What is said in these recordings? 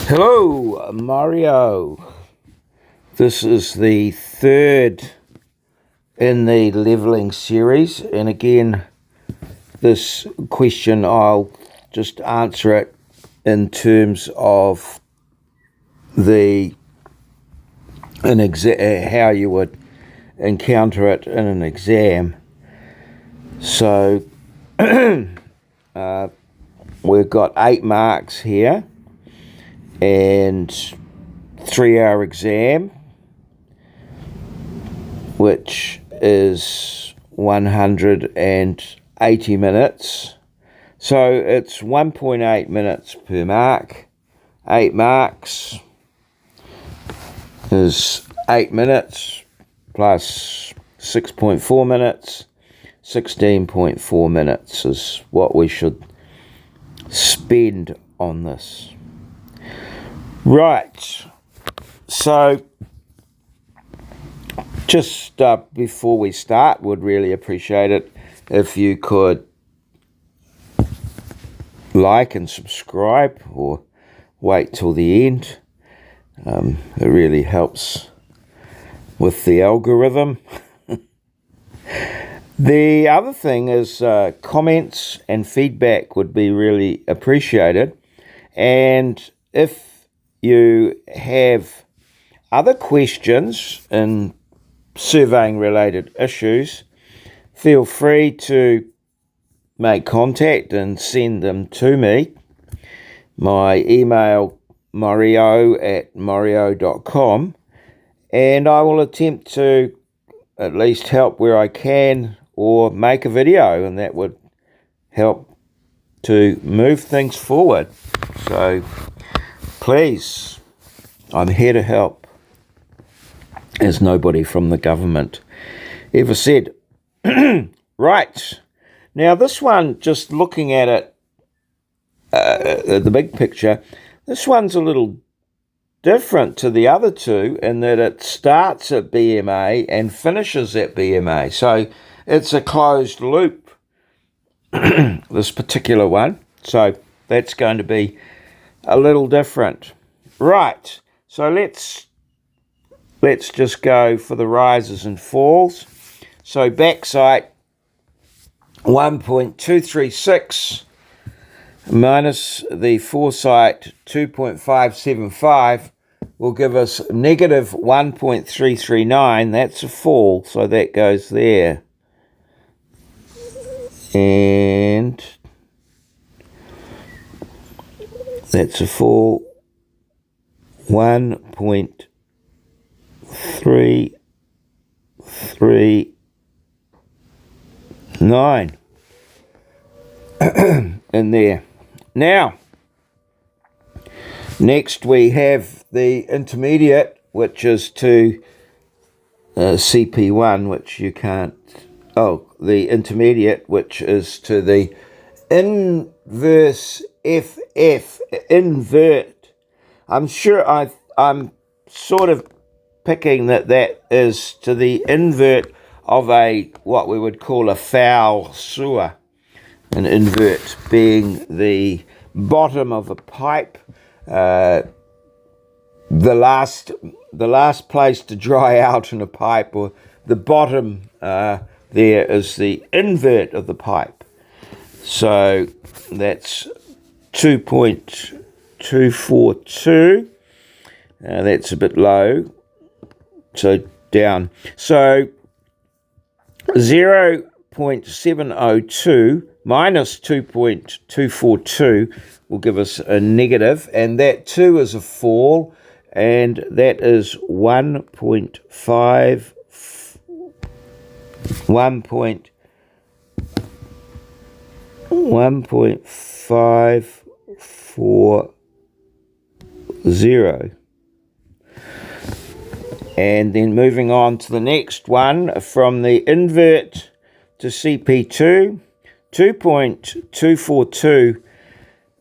Hello, Mario. This is the third in the leveling series, and again, this question I'll just answer it in terms of how you would encounter it in an exam. So we've got 8 marks here and 3-hour exam, which is 180 minutes. So it's 1.8 minutes per mark. 8 marks is 8 minutes plus 6.4 minutes. 16.4 minutes is what we should spend on this. Right, so just before we start, would really appreciate it if you could like and subscribe, or wait till the end. It really helps with the algorithm. The other thing is comments and feedback would be really appreciated, and if you have other questions in surveying related issues, feel free to make contact and send them to me. My email, maurieo@maurieo.com, and I will attempt to at least help where I can, or make a video, and that would help to move things forward. So please, I'm here to help, as nobody from the government ever said. Right, now this one, just looking at it, the big picture, this one's a little different to the other two in that it starts at BMA and finishes at BMA. So it's a closed loop, this particular one. So that's going to be a little different. Right, so let's just go for the rises and falls. So backsight 1.236 minus the foresight 2.575 will give us negative 1.339. That's a fall, so that goes there. And that's a fall. 1.339 in there. Now, next we have the intermediate, which is to CP1, which you can't, the intermediate, which is to the inverse FF, invert. I'm sure I'm sort of picking that is to the invert of what we would call a foul sewer. An invert being the bottom of a pipe, the last place to dry out in a pipe, or the bottom there is the invert of the pipe. So that's 2.242. That's a bit low, so down. So 0.702 minus 2.242 will give us a negative, and that too is a fall, and that is 1.540. And then moving on to the next one, from the invert to CP2, 2.242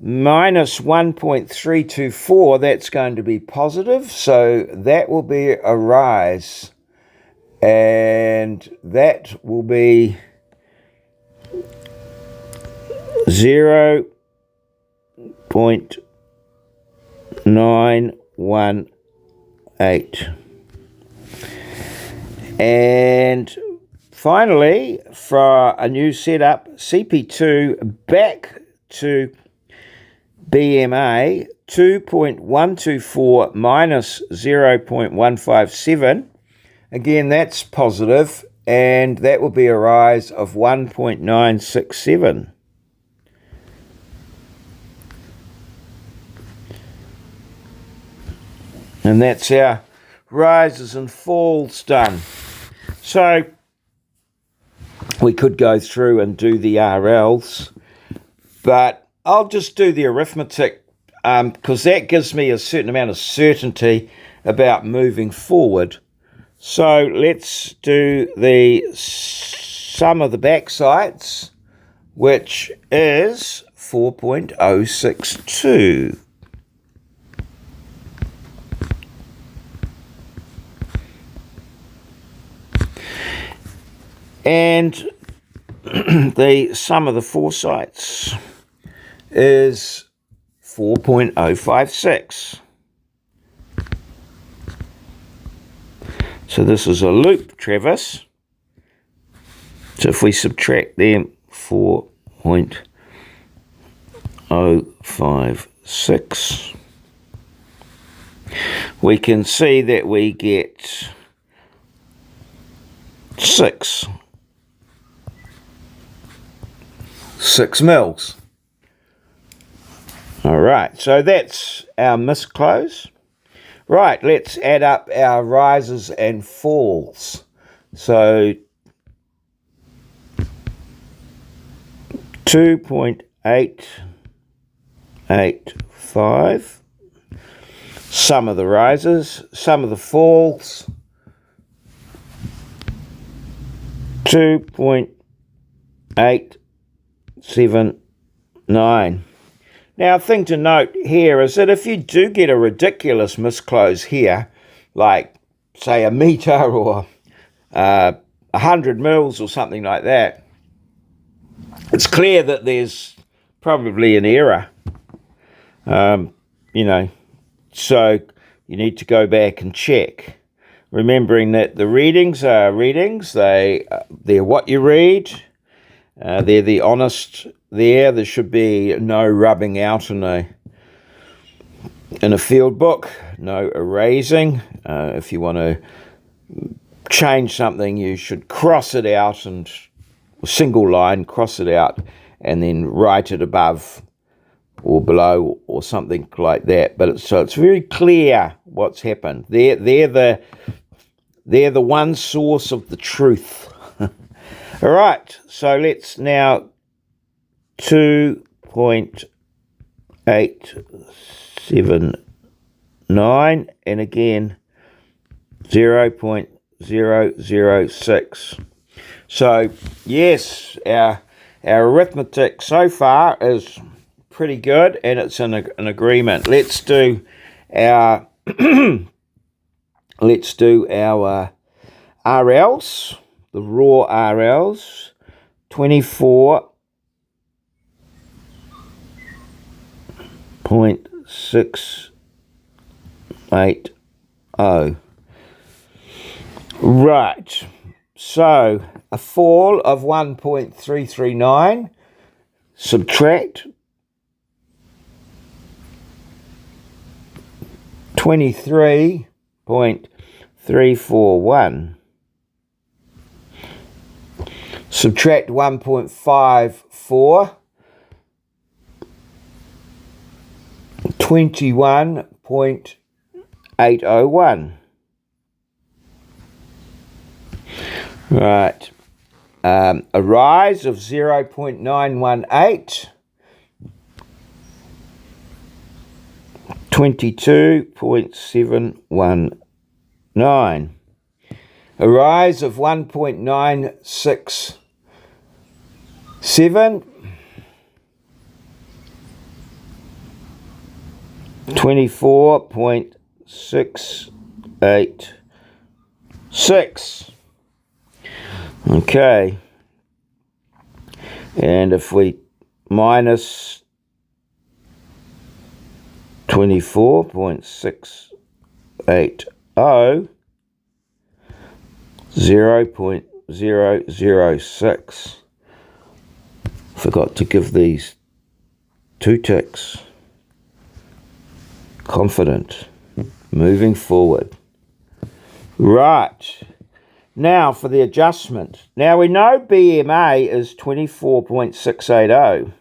minus 1.324, that's going to be positive, so that will be a rise, and that will be 0.9 918. And finally, for a new setup, CP2 back to BMA, 2.124 minus 0.157. Again, that's positive, and that will be a rise of 1.967. And that's our rises and falls done. So we could go through and do the RLs, but I'll just do the arithmetic because that gives me a certain amount of certainty about moving forward. So let's do the sum of the backsights, which is 4.062. And the sum of the foresights is 4.056. So this is a loop, Travis. So if we subtract them, 4.056, we can see that we get 6 mils. All right, so that's our misclose. Right, let's add up our rises and falls. So 2.885, sum of the rises, sum of the falls, 2.879. Now, a thing to note here is that if you do get a ridiculous misclose here, like, say, a metre or 100 mils or something like that, it's clear that there's probably an error. So you need to go back and check. Remembering that the readings are readings, they're what you read, they're the honest there should be no rubbing out in a field book, no erasing. If you want to change something, you should cross it out and single line, cross it out, and then write it above or below or something like that. But so it's very clear what's happened. They're the one source of the truth. All right, so let's now 2.879 and again 0.006. So yes, our arithmetic so far is pretty good, and it's an agreement. Let's do our RLs, the raw RLs. 24.680. Right, so a fall of 1.339, subtract 23.341, subtract 1.54, 21.801. Right, a rise of 0.918, 22.719. A rise of 1.967, 24.686. Okay, and if we minus 24.680, 0.006. Forgot to give these 2 ticks. Confident. Moving forward. Right. Now for the adjustment. Now we know BMA is 24.680.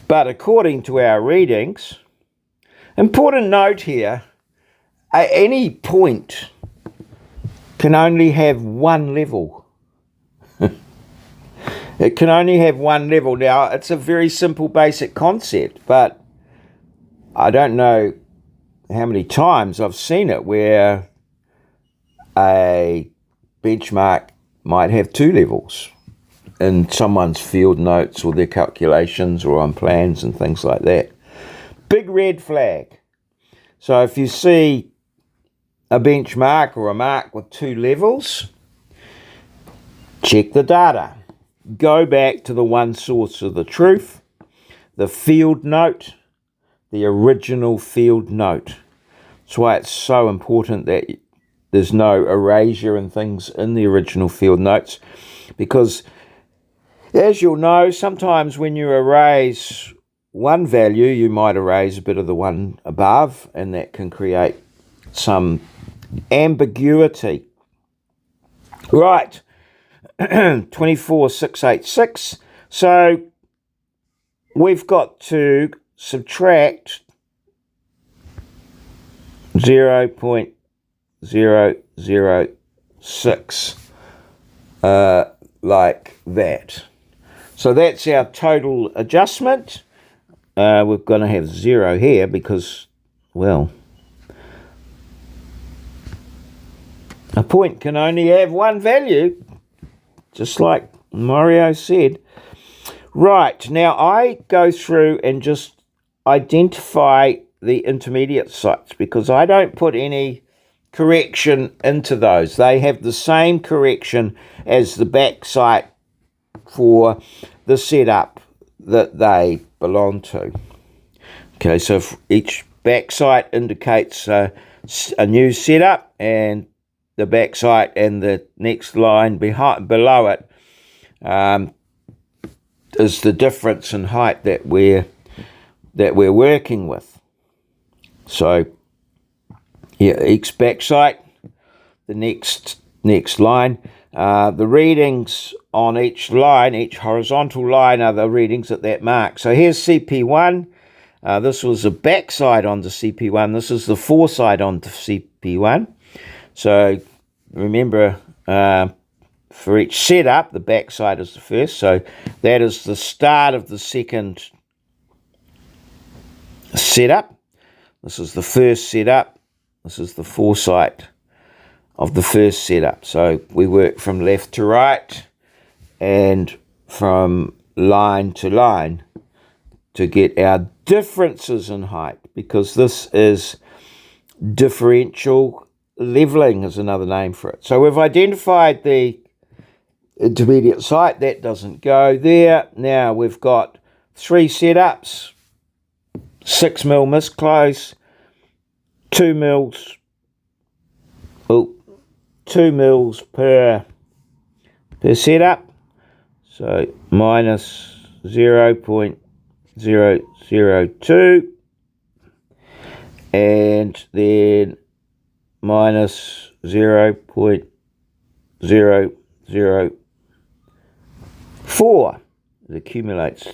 But according to our readings, important note here, at any point can only have one level. It can only have one level. Now, it's a very simple basic concept, but I don't know how many times I've seen it where a benchmark might have 2 levels in someone's field notes or their calculations or on plans and things like that. Big red flag. So if you see a benchmark or a mark with 2 levels, check the data. Go back to the one source of the truth, the field note, the original field note. That's why it's so important that there's no erasure and things in the original field notes, because as you'll know, sometimes when you erase one value, you might erase a bit of the one above, and that can create some ambiguity. Right. 24,686. So we've got to subtract 0.006 like that. So that's our total adjustment. We're going to have 0 here because, well, a point can only have one value, just like Maurieo said. Right, now I go through and just identify the intermediate sites because I don't put any correction into those. They have the same correction as the backsight for the setup that they belong to. Okay, so if each backsight indicates a new setup, and the backsight and the next line below it is the difference in height that we're working with. So yeah, each backsight, the next line, the readings on each line, each horizontal line, are the readings at that mark. So here's CP1. This was a backsight onto CP1. This is the foresight onto CP1. So remember, for each setup, the backsight is the first. So that is the start of the second setup. This is the first setup. This is the foresight of the first setup. So we work from left to right and from line to line to get our differences in height, because this is differential leveling is another name for it. So we've identified the intermediate site. That doesn't go there. Now we've got 3 setups, 6 mil misclose, 2 mils, 2 mils per setup. So minus 0.002, and then minus 0.004. It accumulates.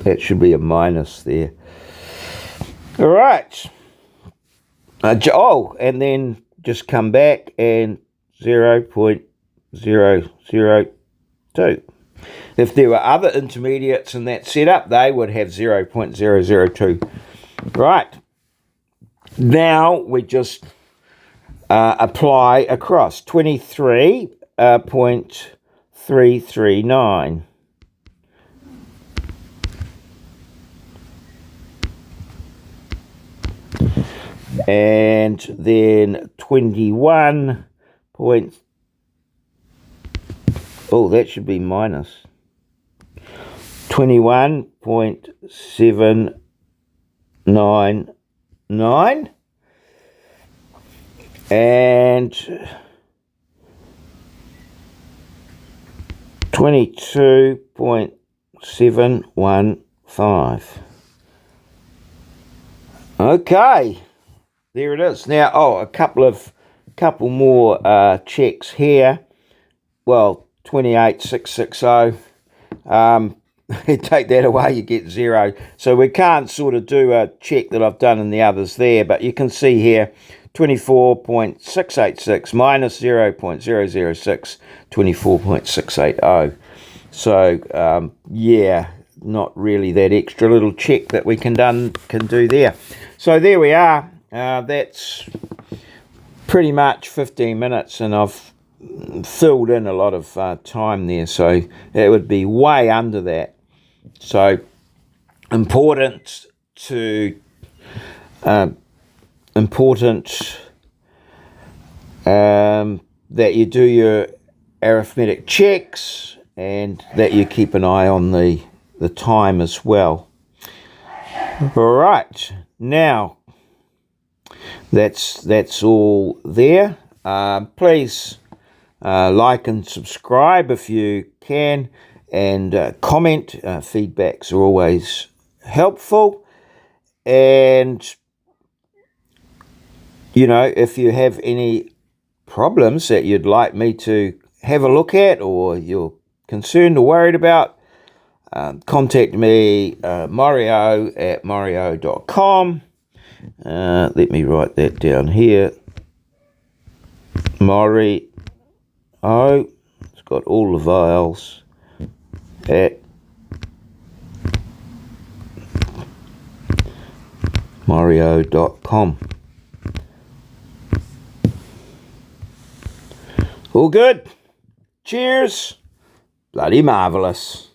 That should be a minus there. All right. And then just come back and 0.002. If there were other intermediates in that setup, they would have 0.002. Right. Now we just apply across 23.339. And then 21.339. Oh, that should be minus 21.799 and 22.715. Okay, there it is. Now, a couple more checks here. Well, 28,660. Take that away, you get 0. So we can't sort of do a check that I've done in the others there, but you can see here 24.686 minus 0.006, 24.680. So yeah, not really that extra little check that we can do there. So there we are. That's pretty much 15 minutes, and I've filled in a lot of time there, so it would be way under that. So important that you do your arithmetic checks and that you keep an eye on the time as well. All right, now that's all there. Please like and subscribe if you can, and comment. Feedbacks are always helpful, and if you have any problems that you'd like me to have a look at, or you're concerned or worried about, contact me, maurieo at maurieo.com. Let me write that down here. Maurieo, it's got all the vowels, at maurieo.com. All good. Cheers. Bloody marvellous.